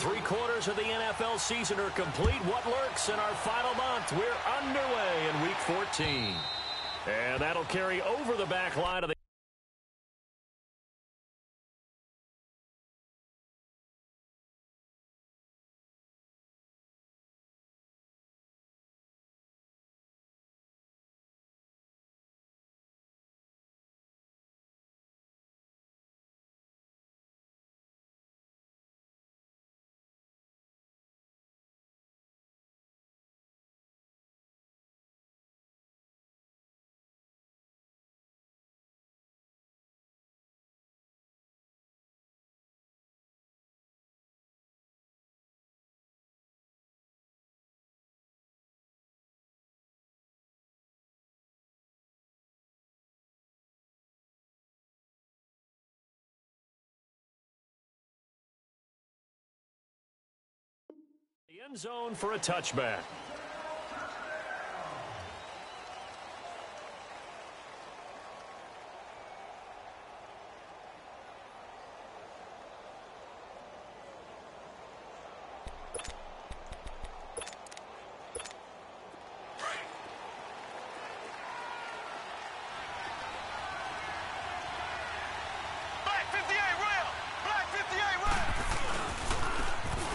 3/4 of the NFL season are complete. What lurks in our final month? We're underway in Week 14. And that'll carry over the back line of the end zone for a touchback.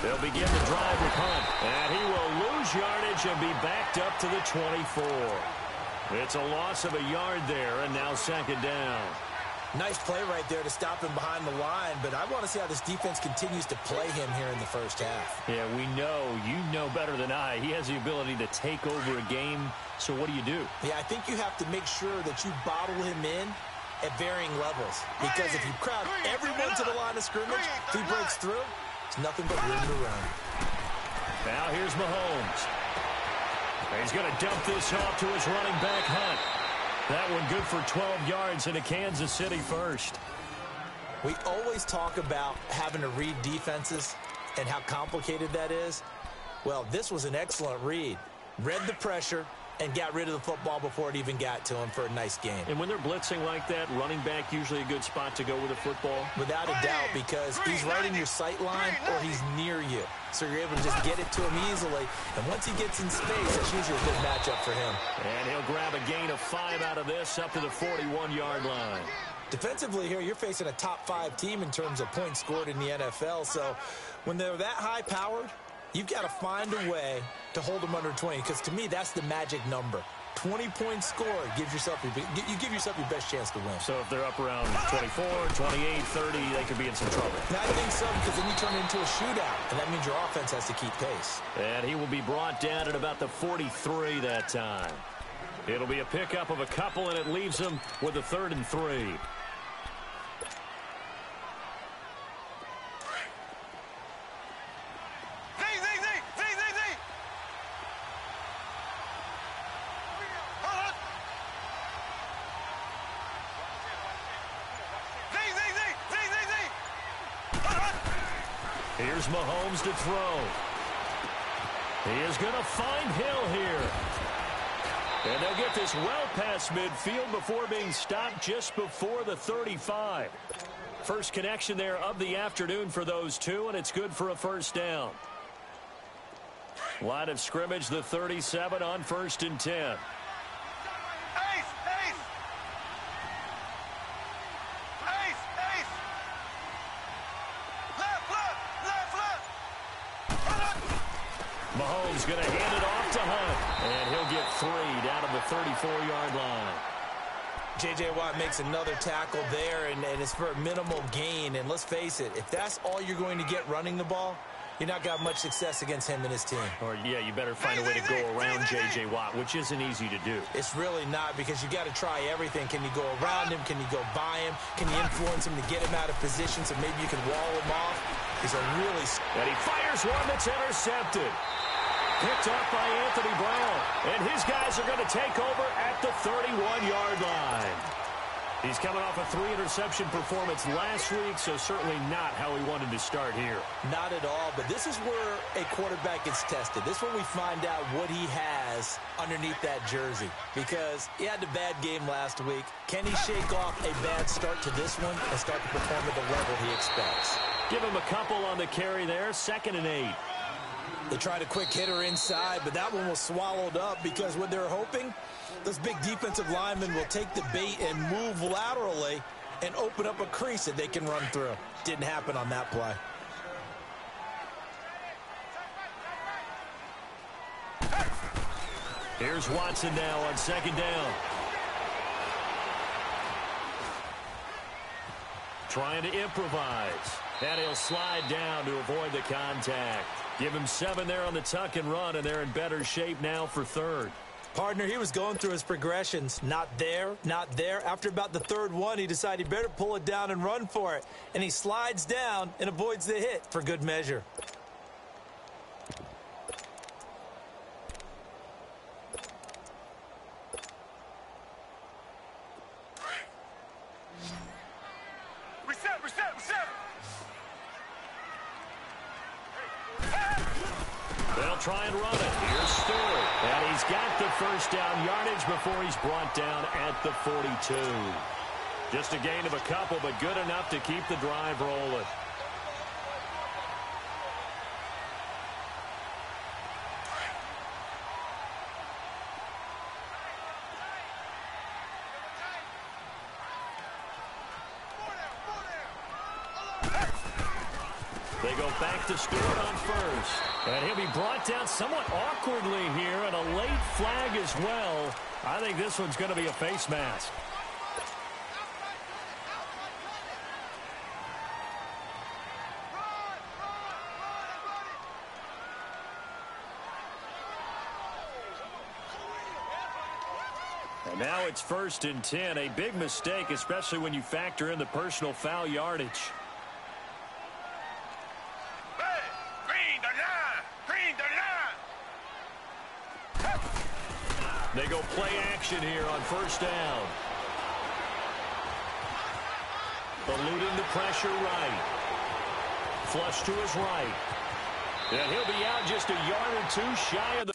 They'll begin the drive with punt, and he will lose yardage and be backed up to the 24. It's a loss of a yard there, and now second down. Nice play right there to stop him behind the line, but I want to see how this defense continues to play him here in the first half. Yeah, you know better than I. He has the ability to take over a game, so what do? Yeah, I think you have to make sure that you bottle him in at varying levels, because if you crowd everyone to the line of scrimmage, if he breaks through, it's nothing but room to run. Now here's Mahomes. He's going to dump this off to his running back, Hunt. That one good for 12 yards into Kansas City first. We always talk about having to read defenses and how complicated that is. Well, this was an excellent read. Read the pressure and got rid of the football before it even got to him for a nice game. And when they're blitzing like that, running back usually a good spot to go with the football? Without a doubt, because he's right in your sight line or he's near you. So you're able to just get it to him easily. And once he gets in space, it's usually a good matchup for him. And he'll grab a gain of 5 out of this up to the 41-yard line. Defensively here, you're facing a top-5 team in terms of points scored in the NFL. So when they're that high-powered, you've got to find a way to hold them under 20, because to me, that's the magic number. 20 points scored gives yourself you give yourself your best chance to win. So if they're up around 24, 28, 30, they could be in some trouble. And I think so, because then you turn it into a shootout, and that means your offense has to keep pace. And he will be brought down at about the 43 that time. It'll be a pickup of a couple, and it leaves him with a 3rd and 3. Here's Mahomes to throw. He is going to find Hill here. And they'll get this well past midfield before being stopped just before the 35. First connection there of the afternoon for those two, and it's good for a first down. Line of scrimmage, the 37 on 1st and 10. Mahomes going to hand it off to Hunt, and he'll get 3 down to the 34-yard line. J.J. Watt makes another tackle there, and it's for a minimal gain. And let's face it, if that's all you're going to get running the ball, you're not going to have much success against him and his team. Or, yeah, you better find a way to go around J.J. Watt, which isn't easy to do. It's really not, because you got to try everything. Can you go around him? Can you go by him? Can you influence him to get him out of position so maybe you can wall him off? He's a really... And he fires one that's intercepted. Picked up by Anthony Brown. And his guys are going to take over at the 31-yard line. He's coming off a 3-interception performance last week, so certainly not how he wanted to start here. Not at all, but this is where a quarterback gets tested. This is where we find out what he has underneath that jersey, because he had a bad game last week. Can he shake off a bad start to this one and start to perform at the level he expects? Give him a couple on the carry there, 2nd and 8. They tried a quick hitter inside, but that one was swallowed up because what they're hoping, those big defensive linemen will take the bait and move laterally and open up a crease that they can run through. Didn't happen on that play. Here's Watson now on 2nd down. Trying to improvise. And he'll slide down to avoid the contact. Give him 7 there on the tuck and run, and they're in better shape now for 3rd. Partner, he was going through his progressions. Not there, not there. After about the 3rd one, he decided he better pull it down and run for it. And he slides down and avoids the hit for good measure. They'll try and run it. Here's Stewart. And he's got the 1st down yardage before he's brought down at the 42. Just a gain of a couple, but good enough to keep the drive rolling. They go back to Stewart on 1st. And he'll be brought down somewhat awkwardly here, and a late flag as well. I think this one's going to be a face mask. And now it's 1st and 10. A big mistake, especially when you factor in the personal foul yardage. They go play action here on 1st down. Eluding the pressure right. Flush to his right. And he'll be out just a yard or 2 shy of the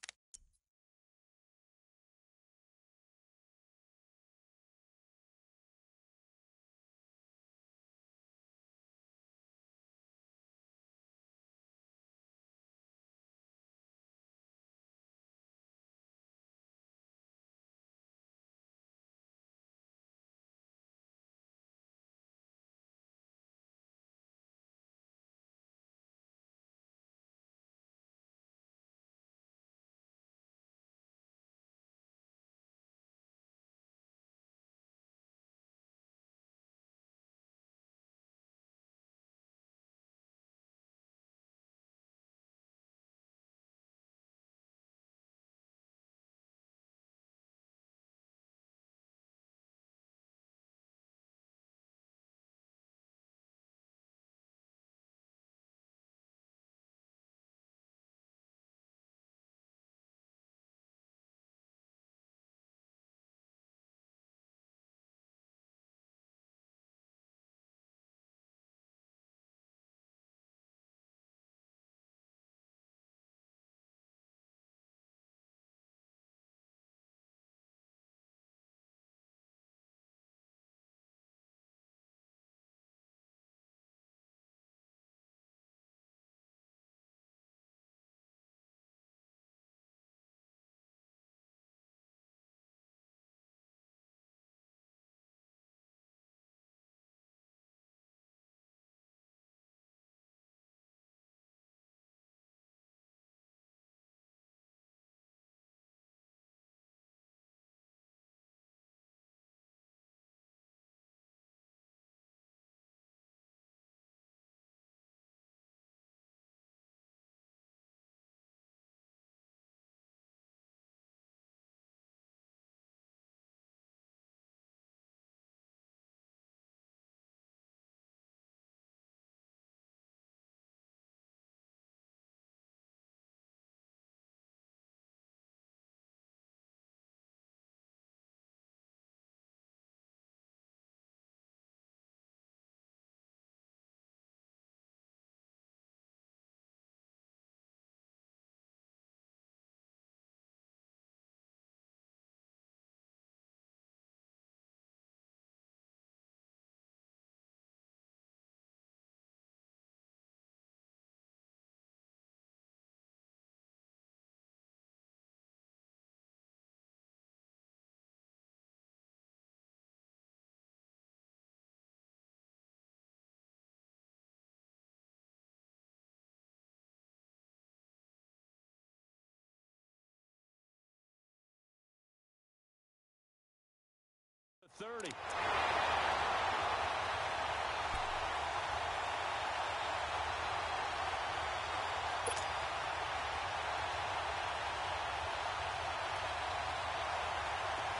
30.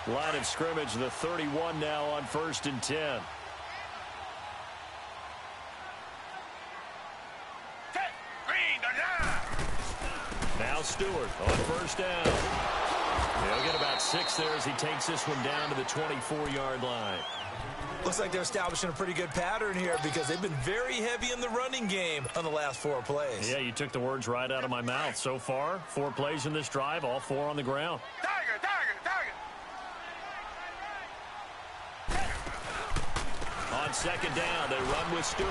Line of scrimmage, the 31 now on 1st and 10. Now Stewart on 1st down. He'll get about 6 there as he takes this one down to the 24-yard line. Looks like they're establishing a pretty good pattern here because they've been very heavy in the running game on the last 4 plays. Yeah, you took the words right out of my mouth. So far, 4 plays in this drive, all 4 on the ground. On 2nd down, they run with Stewart.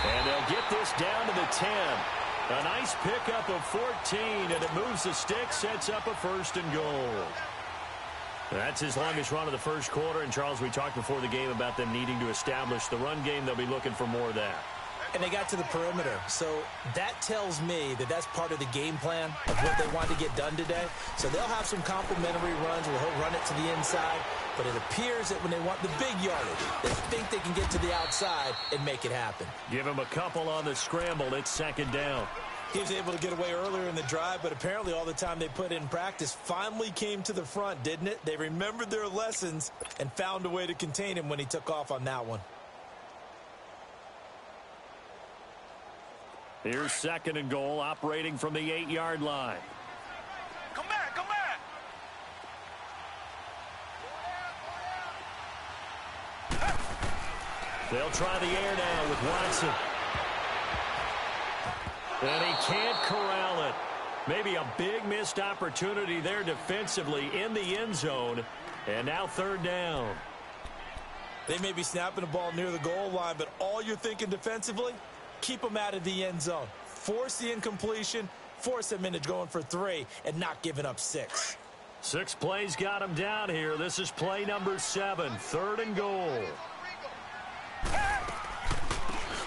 And they'll get this down to the 10. A nice pickup of 14, and it moves the stick, sets up a 1st and goal. That's his longest run of the first quarter. And, Charles, we talked before the game about them needing to establish the run game. They'll be looking for more of that. And they got to the perimeter. So that tells me that that's part of the game plan of what they want to get done today. So they'll have some complementary runs where he'll run it to the inside. But it appears that when they want the big yardage, they think they can get to the outside and make it happen. Give him a couple on the scramble. It's 2nd down. He was able to get away earlier in the drive, but apparently all the time they put in practice finally came to the front, didn't it? They remembered their lessons and found a way to contain him when he took off on that one. Here's 2nd and goal, operating from the 8-yard line. Come back, come back. They'll try the air now with Watson. And he can't corral it. Maybe a big missed opportunity there defensively in the end zone. And now 3rd down. They may be snapping the ball near the goal line, but all you're thinking defensively, keep them out of the end zone. Force the incompletion, force them into going for 3, and not giving up 6. 6 plays got him down here. This is play number 7, 3rd and goal.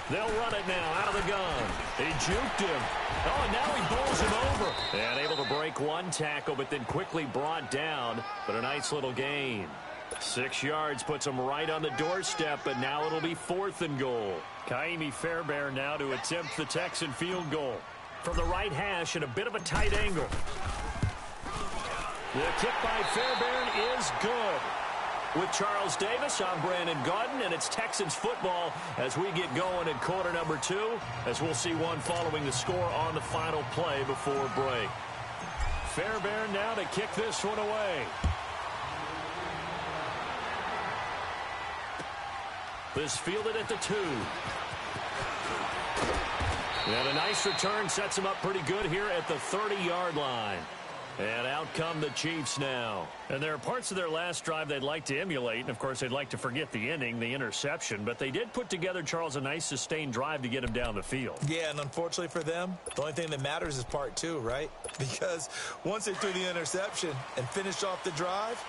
They'll run it now out of the gun. He juked him. Oh, and now he bowls him over. And able to break 1 tackle, but then quickly brought down. But a nice little gain. 6 yards puts him right on the doorstep, but now it'll be 4th and goal. Kaimi Fairbairn now to attempt the Texan field goal. From the right hash at a bit of a tight angle. The kick by Fairbairn is good. With Charles Davis, I'm Brandon Gaudin, and it's Texans football as we get going in quarter number 2, as we'll see one following the score on the final play before break. Fairbairn now to kick this one away. This fielded at the 2. And a nice return sets him up pretty good here at the 30-yard line. And out come the Chiefs now. And there are parts of their last drive they'd like to emulate. And, of course, they'd like to forget the ending, the interception. But they did put together, Charles, a nice sustained drive to get him down the field. Yeah, and unfortunately for them, the only thing that matters is part 2, right? Because once they threw the interception and finished off the drive,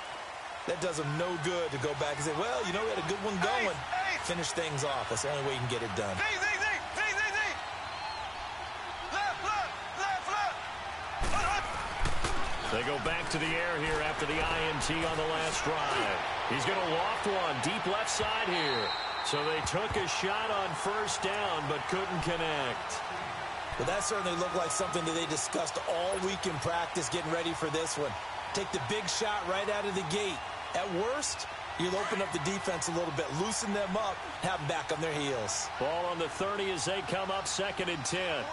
that does them no good to go back and say, well, you know, we had a good one going. Finish things off. That's the only way you can get it done. They go back to the air here after the INT on the last drive. He's going to loft one deep left side here. So they took a shot on 1st down but couldn't connect. Well, that certainly looked like something that they discussed all week in practice getting ready for this one. Take the big shot right out of the gate. At worst, you'll open up the defense a little bit, loosen them up, have them back on their heels. Ball on the 30 as they come up 2nd and 10.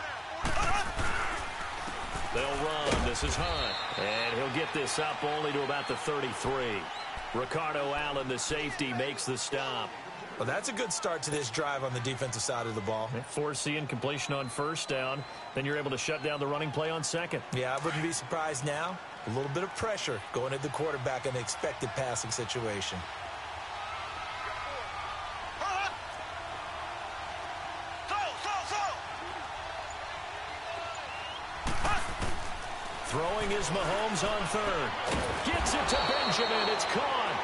They'll run. This is Hunt. And he'll get this up only to about the 33. Ricardo Allen, the safety, makes the stop. Well, that's a good start to this drive on the defensive side of the ball. Force the incompletion on 1st down. Then you're able to shut down the running play on 2nd. Yeah, I wouldn't be surprised now. A little bit of pressure going at the quarterback in an expected passing situation. Throwing is Mahomes on 3rd. Gets it to Benjamin. It's caught.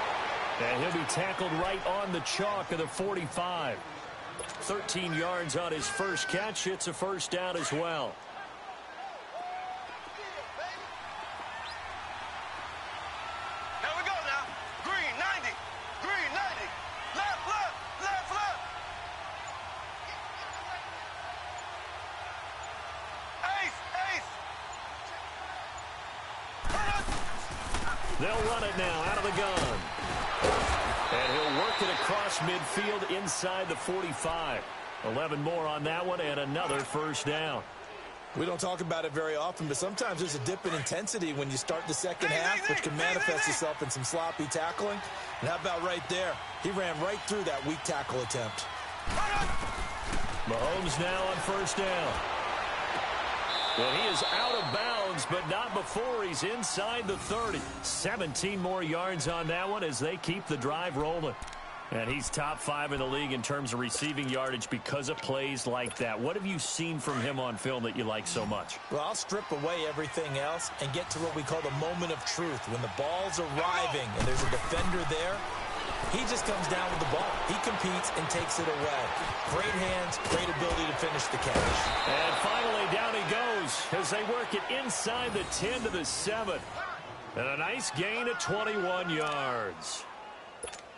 And he'll be tackled right on the chalk of the 45. 13 yards on his first catch. It's a 1st down as well. There we go. They'll run it now out of the gun. And he'll work it across midfield inside the 45. 11 more on that one and another first down. We don't talk about it very often, but sometimes there's a dip in intensity when you start the second half, which can manifest itself in some sloppy tackling. And how about right there? He ran right through that weak tackle attempt. Mahomes now on first down. And he is out of bounds, but not before he's inside the 30. 17 more yards on that one as they keep the drive rolling. And he's top 5 in the league in terms of receiving yardage because of plays like that. What have you seen from him on film that you like so much? Well, I'll strip away everything else and get to what we call the moment of truth. When the ball's arriving and there's a defender there, he just comes down with the ball. He competes and takes it away. Great hands, great ability to finish the catch. And finally, down he goes as they work it inside the 10 to the 7. And a nice gain of 21 yards.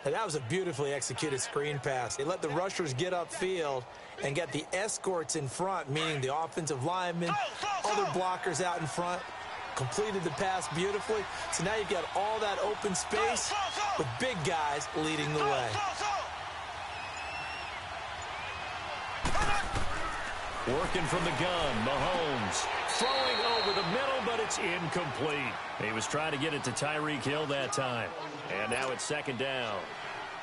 And that was a beautifully executed screen pass. They let the rushers get upfield and get the escorts in front, meaning the offensive linemen, other blockers out in front. Completed the pass beautifully. So now you've got all that open space with big guys leading the way. Working from the gun, Mahomes throwing over the middle, but it's incomplete. He was trying to get it to Tyreek Hill that time. And now it's second down.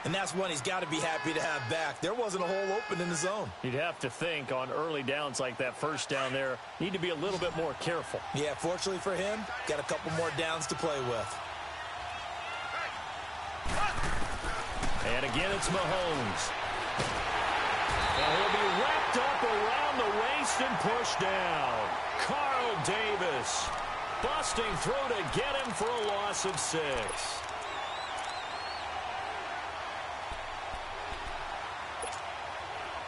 And that's one he's got to be happy to have back. There wasn't a hole open in the zone. You'd have to think on early downs like that first down there, need to be a little bit more careful. Yeah, fortunately for him, got a couple more downs to play with. And again, it's Mahomes. And he'll be wrapped up around the waist and pushed down. Carl Davis busting through to get him for a loss of 6.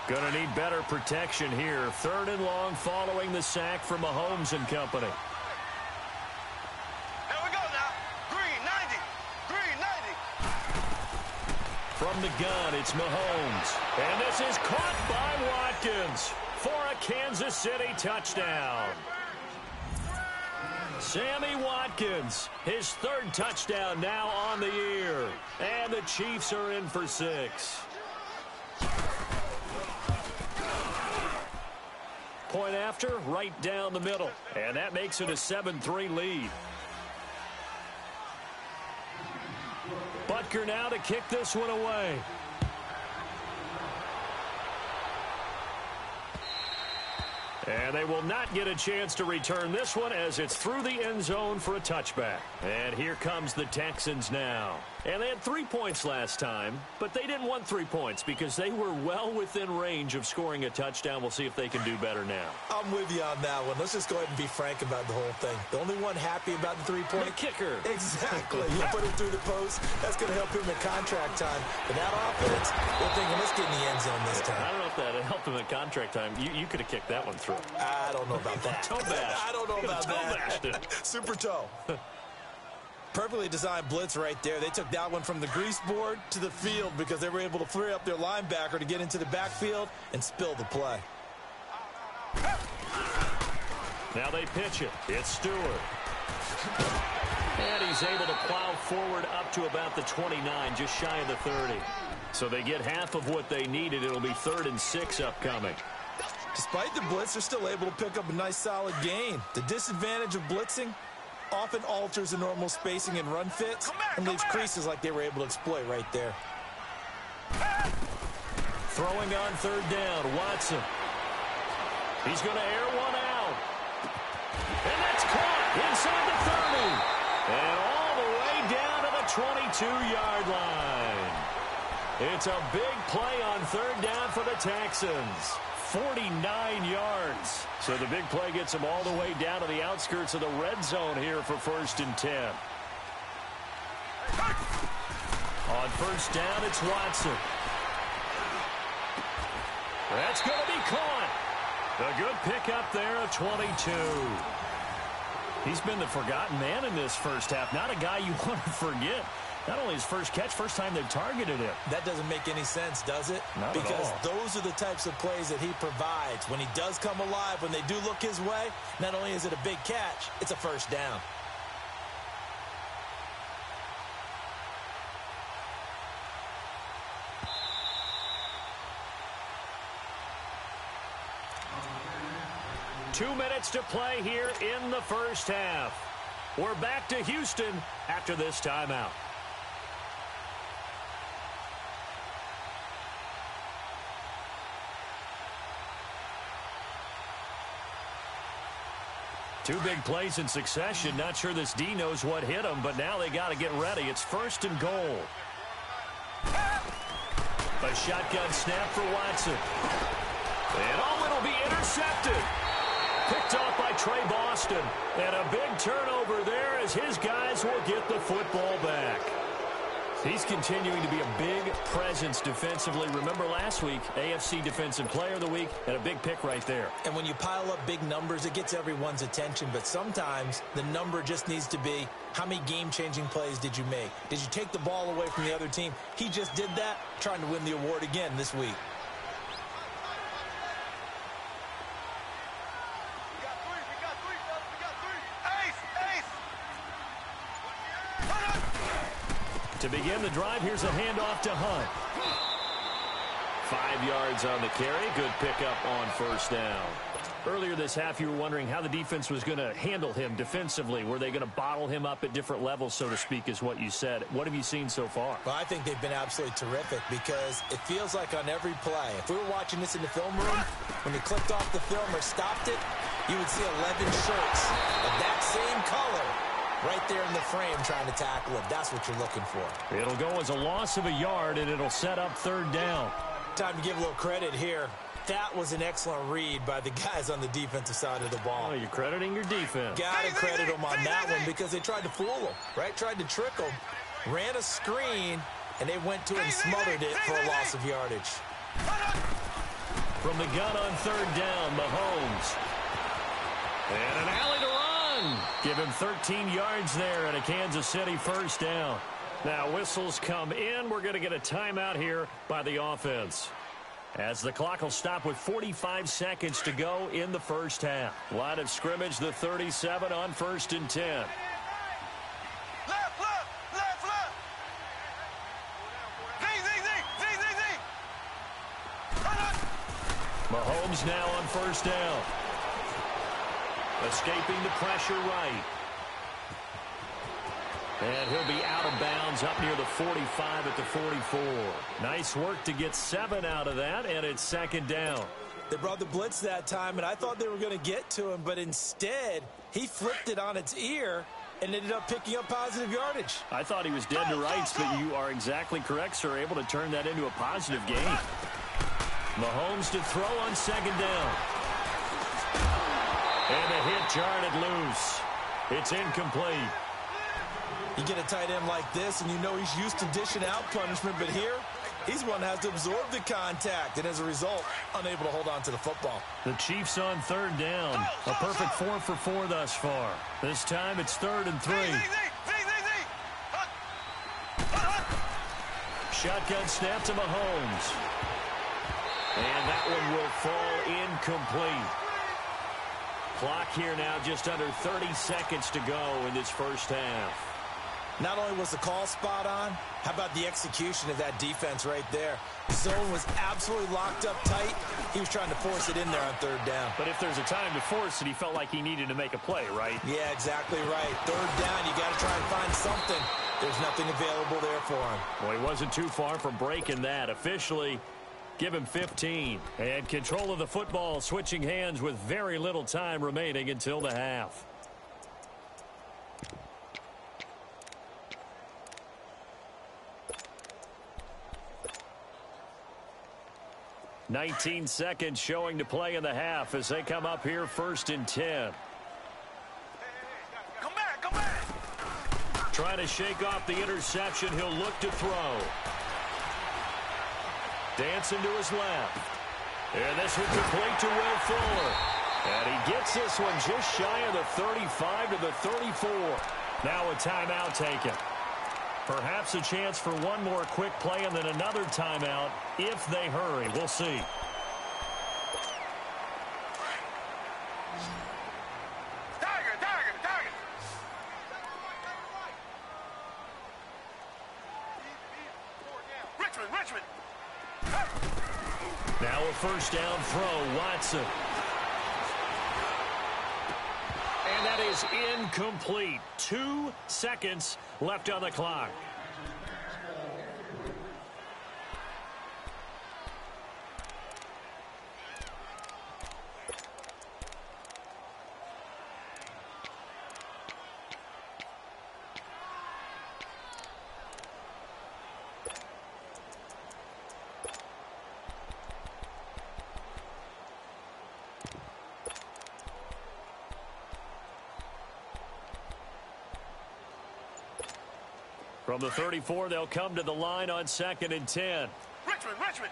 Gonna need better protection here. 3rd and long following the sack from Mahomes and company. Here we go now. Green 90. Green 90. From the gun, it's Mahomes. And this is caught by Watkins for a Kansas City touchdown. Sammy Watkins, his 3rd touchdown now on the year. And the Chiefs are in for 6. Point after, right down the middle. And that makes it a 7-3 lead. Butker now to kick this one away. And they will not get a chance to return this one as it's through the end zone for a touchback. And here comes the Texans now. And they had 3 points last time, but they didn't want 3 points because they were well within range of scoring a touchdown. We'll see if they can do better now. I'm with you on that one. Let's just go ahead and be frank about the whole thing. The only one happy about the 3-point. The kicker. Exactly. You put it through the post. That's going to help him in contract time. But that offense, they're thinking, let's get in the end zone this time. I don't know if that helped him in contract time. You could have kicked that one through. I don't know about that. Toe bash. I don't know about that. Toe bashed it. Super toe. Perfectly designed blitz right there. They took that one from the grease board to the field because they were able to free up their linebacker to get into the backfield and spill the play. Now they pitch it. It's Stewart. And he's able to plow forward up to about the 29, just shy of the 30. So they get half of what they needed. It'll be 3rd and 6 upcoming. Despite the blitz, they're still able to pick up a nice solid gain. The disadvantage of blitzing often alters the normal spacing and run fits and leaves creases like they were able to exploit right there. Throwing on 3rd down, Watson. He's going to air one out. And that's caught inside the 30. And all the way down to the 22-yard line. It's a big play on 3rd down for the Texans. 49 yards. So the big play gets them all the way down to the outskirts of the red zone here for 1st and 10. On 1st down, it's Watson. That's going to be caught. A good pickup there, a 22. He's been the forgotten man in this first half. Not a guy you want to forget. Not only his first catch, first time they've targeted him. That doesn't make any sense, does it? Not because at all. Those are the types of plays that he provides. When he does come alive, when they do look his way, not only is it a big catch, it's a 1st down. 2 minutes to play here in the first half. We're back to Houston after this timeout. Two big plays in succession. Not sure this D knows what hit him, but now they got to get ready. It's 1st and goal. A shotgun snap for Watson. And it'll be intercepted. Picked off by Trey Boston. And a big turnover there as his guys will get the football back. He's continuing to be a big presence defensively. Remember last week, AFC Defensive Player of the Week, and a big pick right there. And when you pile up big numbers, it gets everyone's attention. But sometimes the number just needs to be, how many game-changing plays did you make? Did you take the ball away from the other team? He just did that, trying to win the award again this week. To begin the drive, here's a handoff to Hunt. 5 yards on the carry. Good pickup on 1st down. Earlier this half, you were wondering how the defense was going to handle him defensively. Were they going to bottle him up at different levels, so to speak, is what you said. What have you seen so far? Well, I think they've been absolutely terrific because it feels like on every play, if we were watching this in the film room, when they clicked off the film or stopped it, you would see 11 shirts of that same color right there in the frame trying to tackle him. That's what you're looking for. It'll go as a loss of a yard, and it'll set up 3rd down. Time to give a little credit here. That was an excellent read by the guys on the defensive side of the ball. Oh, you're crediting your defense. Got to credit them on that one because they tried to fool him, right? Tried to trick him. Ran a screen, and they went to it and smothered it for a loss of yardage. From the gun on 3rd down, Mahomes. And an alley to run. Give him 13 yards there and a Kansas City 1st down. Now whistles come in. We're going to get a timeout here by the offense, as the clock will stop with 45 seconds to go in the first half. Line of scrimmage, the 37 on 1st and 10. Left, left, left, left. Z. Mahomes now on 1st down. Escaping the pressure right. And he'll be out of bounds up near the 45 at the 44. Nice work to get 7 out of that, and it's 2nd down. They brought the blitz that time, and I thought they were going to get to him, but instead, he flipped it on its ear and ended up picking up positive yardage. I thought he was dead to rights, but you are exactly correct, sir. Able to turn that into a positive gain. Mahomes to throw on 2nd down. And the hit jarred it loose. It's incomplete. You get a tight end like this, and you know he's used to dishing out punishment, but here, he's one that has to absorb the contact, and as a result, unable to hold on to the football. The Chiefs on 3rd down. A perfect 4 for 4 thus far. This time it's 3rd and 3. Shotgun snap to Mahomes. And that one will fall incomplete. Clock here now just under 30 seconds to go in this first half. Not only was the call spot on, how about the execution of that defense right there? Zone was absolutely locked up tight. He was trying to force it in there on 3rd down. But if there's a time to force it, he felt like he needed to make a play, right? Yeah, exactly right. 3rd down, you got to try and find something. There's nothing available there for him. Well, he wasn't too far from breaking that. Officially, give him 15. And control of the football switching hands with very little time remaining until the half. "19 seconds showing to play in the half as they come up here 1st and 10. Come back, come back. Trying to shake off the interception. He'll look to throw. Dancing to his left. And this one complete to Will Fuller. And he gets this one just shy of the 35 to the 34. Now a timeout taken. Perhaps a chance for one more quick play and then another timeout if they hurry. We'll see. Tiger. Richmond. Now a 1st down throw. Watson. that is incomplete. 2 seconds left on the clock. From the 34, they'll come to the line on 2nd and 10. Richmond.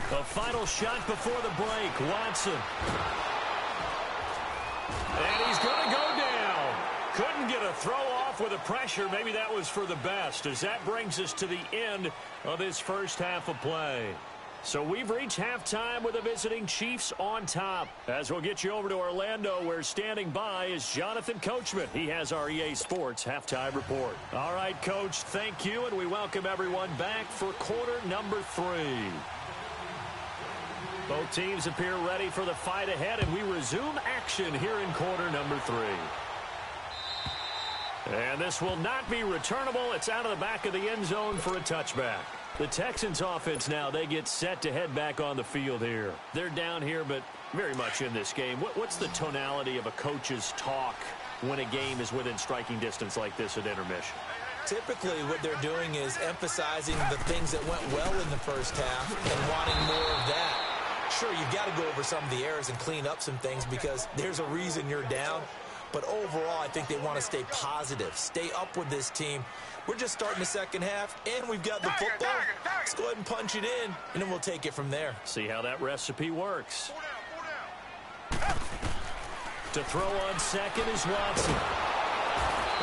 The final shot before the break, Watson. And he's going to go down. Couldn't get a throw off with the pressure. Maybe that was for the best, as that brings us to the end of this first half of play. So we've reached halftime with the visiting Chiefs on top. As we'll get you over to Orlando, where standing by is Jonathan Coachman. He has our EA Sports halftime report. All right, Coach, thank you, and we welcome everyone back for quarter number 3. Both teams appear ready for the fight ahead, and we resume action here in quarter number 3. And this will not be returnable. It's out of the back of the end zone for a touchback. The Texans offense now, they get set to head back on the field here. They're down here, but very much in this game. What's the tonality of a coach's talk when a game is within striking distance like this at intermission? Typically, what they're doing is emphasizing the things that went well in the first half and wanting more of that. Sure, you've got to go over some of the errors and clean up some things because there's a reason you're down. But overall, I think they want to stay positive, stay up with this team. We're just starting the second half, and we've got the football. Let's go ahead and punch it in, and then we'll take it from there. See how that recipe works. To throw on second is Watson.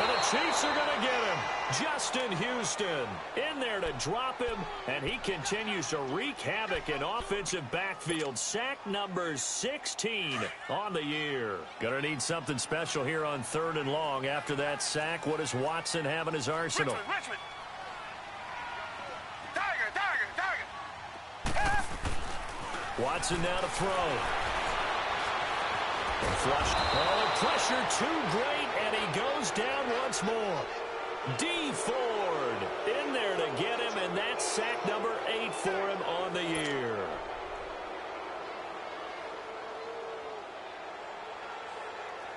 And the Chiefs are going to get him. Justin Houston in there to drop him, and he continues to wreak havoc in offensive backfield. Sack number 16 on the year. Going to need something special here on 3rd and long. After that sack, what does Watson have in his arsenal? Richmond. Tiger. Watson now to throw. And flushed. Oh, pressure too great, and he goes down once more. D. Ford in there to get him, and that's sack number 8 for him on the year.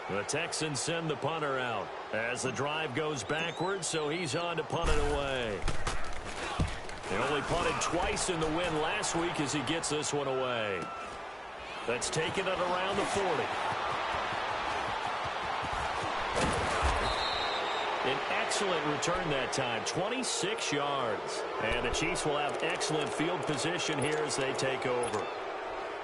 The Texans send the punter out as the drive goes backwards, so he's on to punt it away. They only punted twice in the win last week as he gets this one away. That's taken it around the 40. An excellent return that time, 26 yards. And the Chiefs will have excellent field position here as they take over.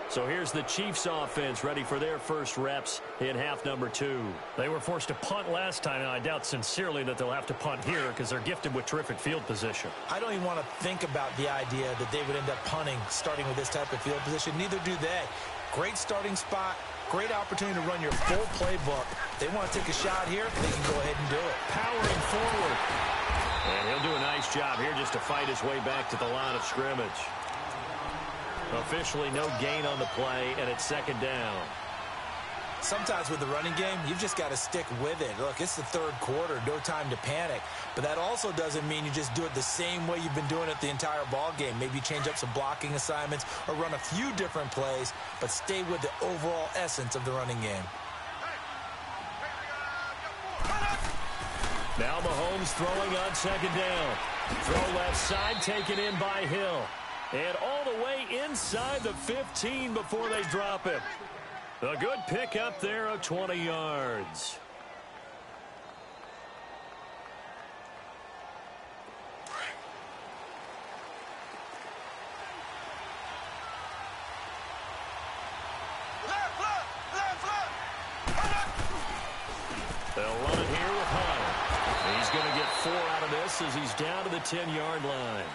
So here's the Chiefs offense ready for their first reps in half number 2. They were forced to punt last time, and I doubt sincerely that they'll have to punt here because they're gifted with terrific field position. I don't even want to think about the idea that they would end up punting starting with this type of field position. Neither do they. Great starting spot. Great opportunity to run your full playbook. They want to take a shot here, they can go ahead and do it. Powering forward. And he'll do a nice job here just to fight his way back to the line of scrimmage. Officially no gain on the play, and it's 2nd down. Sometimes with the running game, you've just got to stick with it. Look, it's the 3rd quarter, no time to panic. But that also doesn't mean you just do it the same way you've been doing it the entire ball game. Maybe change up some blocking assignments or run a few different plays, but stay with the overall essence of the running game. Now Mahomes throwing on 2nd down. Throw left side, taken in by Hill. And all the way inside the 15 before they drop him. A good pickup there of 20 yards. They'll run it here with Hunt. He's going to get 4 out of this as he's down to the 10-yard line.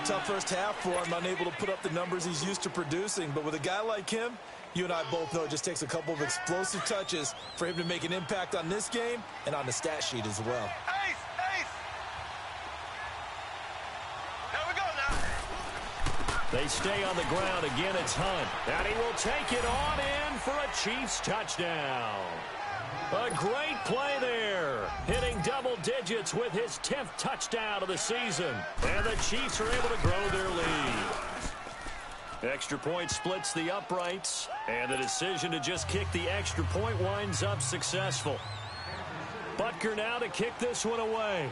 Tough first half for him, unable to put up the numbers he's used to producing. But with a guy like him, you and I both know it just takes a couple of explosive touches for him to make an impact on this game and on the stat sheet as well. Ace! There we go now. They stay on the ground. Again, it's Hunt. And he will take it on in for a Chiefs touchdown. A great play there. Hitting double digits with his 10th touchdown of the season. And the Chiefs are able to grow their lead. Extra point splits the uprights. And the decision to just kick the extra point winds up successful. Butker now to kick this one away.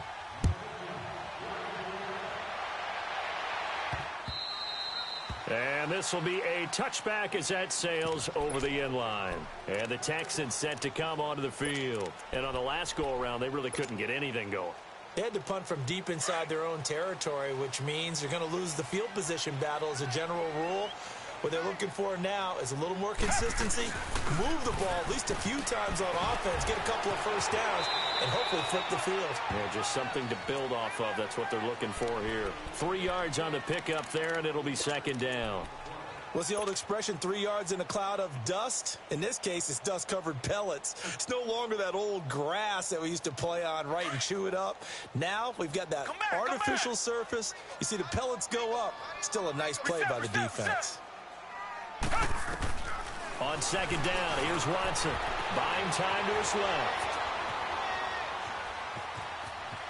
And this will be a touchback as that sails over the end line. And the Texans set to come onto the field. And on the last go-around, they really couldn't get anything going. They had to punt from deep inside their own territory, which means they're going to lose the field position battle as a general rule. What they're looking for now is a little more consistency, move the ball at least a few times on offense, get a couple of first downs, and hopefully flip the field. Yeah, just something to build off of. That's what they're looking for here. 3 yards on the pickup there, and it'll be second down. What's the old expression, 3 yards in a cloud of dust? In this case, it's dust-covered pellets. It's no longer that old grass that we used to play on, right, and chew it up. Now we've got that artificial surface. You see the pellets go up. Still a nice play by the defense. On second down, here's Watson. Buying time to his left.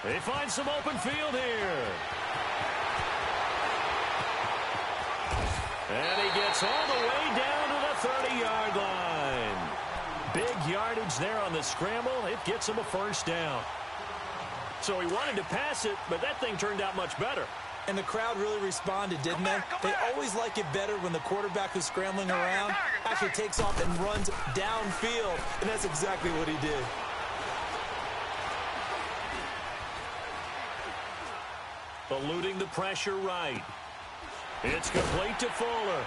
They find some open field here. And he gets all the way down to the 30-yard line. Big yardage there on the scramble. It gets him a first down. So he wanted to pass it, but that thing turned out much better. And the crowd really responded, didn't they? They always like it better when the quarterback who's scrambling around actually takes off and runs downfield. And that's exactly what he did. Eluding the pressure right. It's complete to Fuller.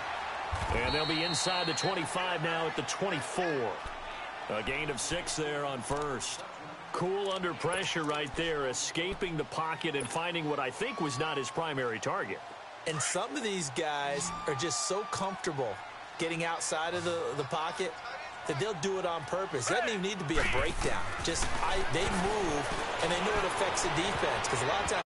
And they'll be inside the 25 now at the 24. A gain of 6 there on first. Cool under pressure right there, escaping the pocket and finding what I think was not his primary target. And some of these guys are just so comfortable getting outside of the pocket that they'll do it on purpose. It doesn't even need to be a breakdown. Just they move, and they know it affects the defense. Because a lot of times